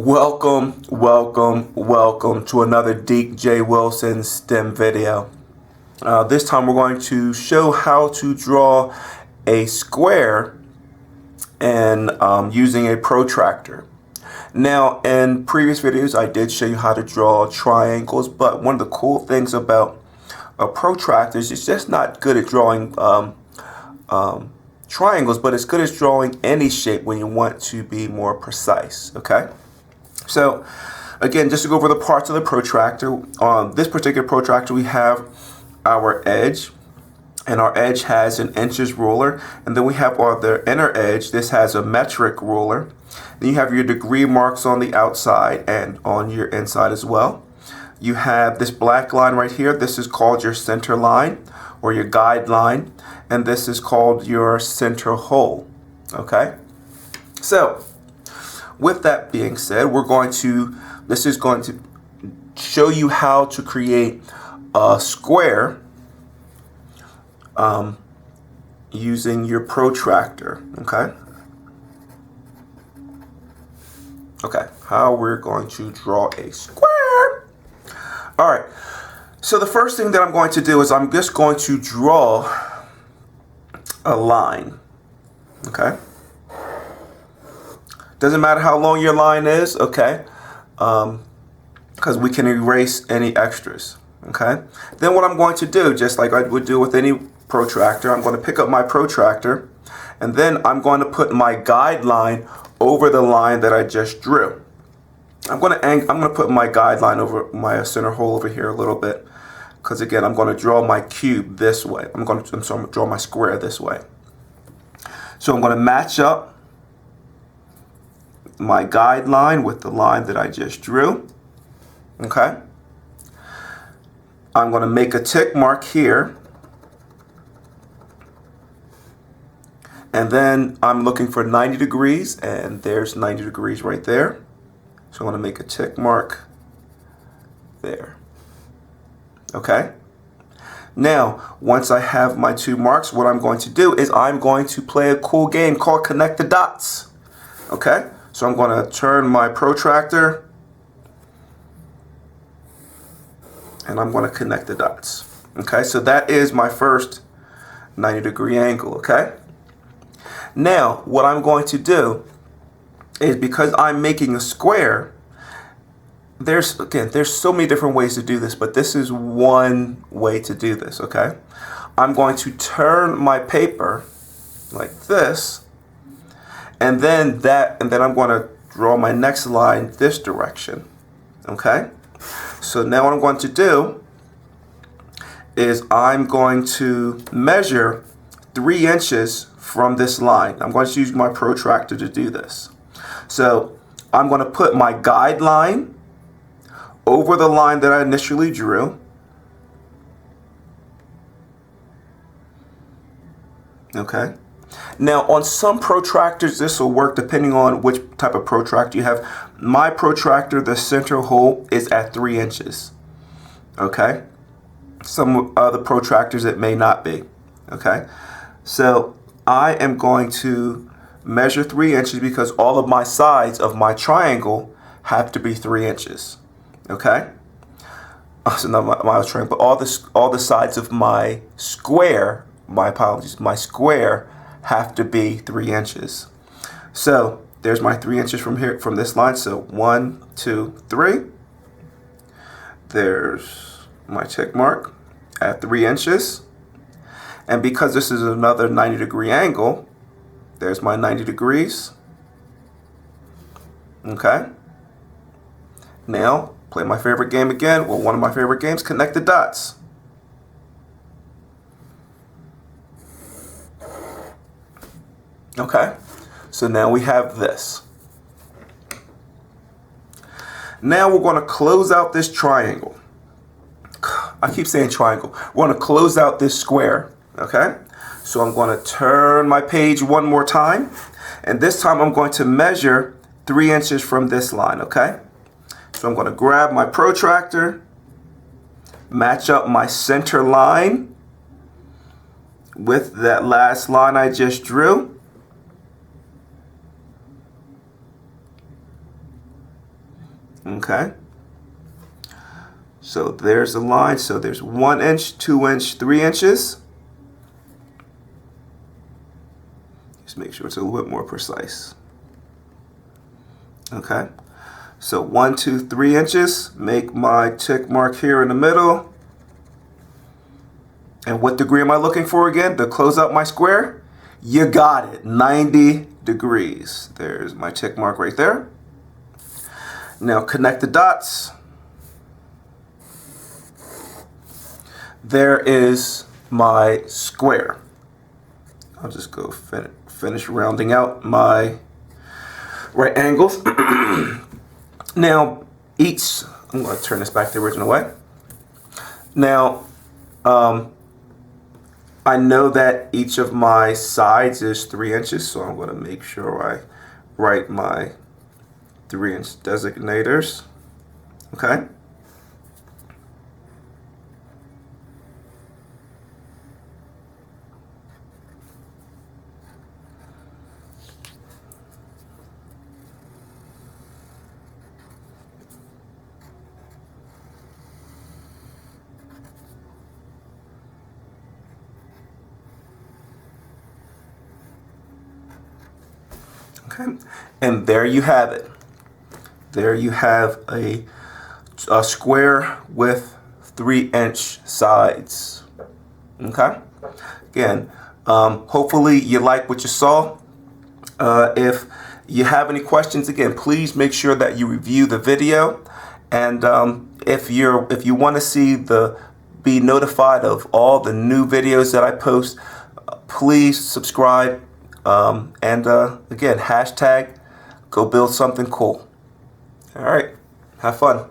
Welcome to another Deacjwilson STEM video. This time we're going to show how to draw a square and using a protractor. Now, in previous videos I did show you how to draw triangles, but one of the cool things about a protractor is it's just not good at drawing triangles, but it's good at drawing any shape when you want to be more precise. Okay? So again, just to go over the parts of the protractor, on this particular protractor we have our edge, and our edge has an inches ruler, and then we have the inner edge. This has a metric ruler. Then you have your degree marks on the outside and on your inside as well. You have this black line right here. This is called your center line or your guide line, and this is called your center hole. Okay, so with that being said, this is going to show you how to create a square using your protractor. Okay, how we're going to draw a square. All right, so the first thing that I'm going to do is I'm just going to draw a line. Okay. Doesn't matter how long your line is, okay? Because we can erase any extras, okay? Then what I'm going to do, just like I would do with any protractor, I'm going to pick up my protractor, and then I'm going to put my guide line over the line that I just drew. I'm going to put my guide line over my center hole over here a little bit, because again, I'm going to draw my cube this way. I'm going to draw my square this way. So I'm going to match up my guide line with the line that I just drew. Okay, I'm going to make a tick mark here, and then I'm looking for 90 degrees, and there's 90 degrees right there. So I'm going to make a tick mark there. Okay, now once I have my two marks, what I'm going to do is I'm going to play a cool game called Connect the Dots. Okay, so I'm going to turn my protractor and I'm going to connect the dots. Okay, so that is my first 90-degree angle. Okay, now what I'm going to do is, because I'm making a square, there's so many different ways to do this, but this is one way to do this. Okay, I'm going to turn my paper like this, and then I'm going to draw my next line this direction. Okay, so now what I'm going to do is I'm going to measure 3 inches from this line. I'm going to use my protractor to do this. So I'm going to put my guide line over the line that I initially drew. Okay. Now, on some protractors, this will work depending on which type of protractor you have. My protractor, the center hole is at 3 inches. Okay. Some other protractors, it may not be. Okay. So I am going to measure 3 inches because all of my sides of my triangle have to be 3 inches. Okay. So not my triangle, but all the sides of my square. My apologies. My square have to be 3 inches. So there's my 3 inches from here, from this line. So 1, 2, 3. There's my tick mark at 3 inches. And because this is another 90-degree angle, there's my 90 degrees. Okay. Now, play my favorite game again. Well, one of my favorite games, Connect the Dots. Okay, so now we have this. Now we're going to close out this triangle. I keep saying triangle. We're going to close out this square. Okay, so I'm going to turn my page one more time, and this time I'm going to measure 3 inches from this line. Okay, so I'm going to grab my protractor, match up my center line with that last line I just drew. Okay. So there's the line. So there's 1 inch, 2 inch, 3 inches. Just make sure it's a little bit more precise. Okay. So 1, 2, 3 inches. Make my tick mark here in the middle. And what degree am I looking for again to close out my square? You got it, 90 degrees. There's my tick mark right there. Now connect the dots. There is my square. I'll just go finish rounding out my right angles. Now I'm going to turn this back the original way. Now I know that each of my sides is 3 inches, so I'm going to make sure I write my 3-inch designators. Okay. Okay, and there you have it. There you have a square with 3-inch sides. Okay, again, hopefully you like what you saw. If you have any questions, again, please make sure that you review the video. And if you want to be notified of all the new videos that I post, please subscribe. Again, hashtag go build something cool. All right, have fun.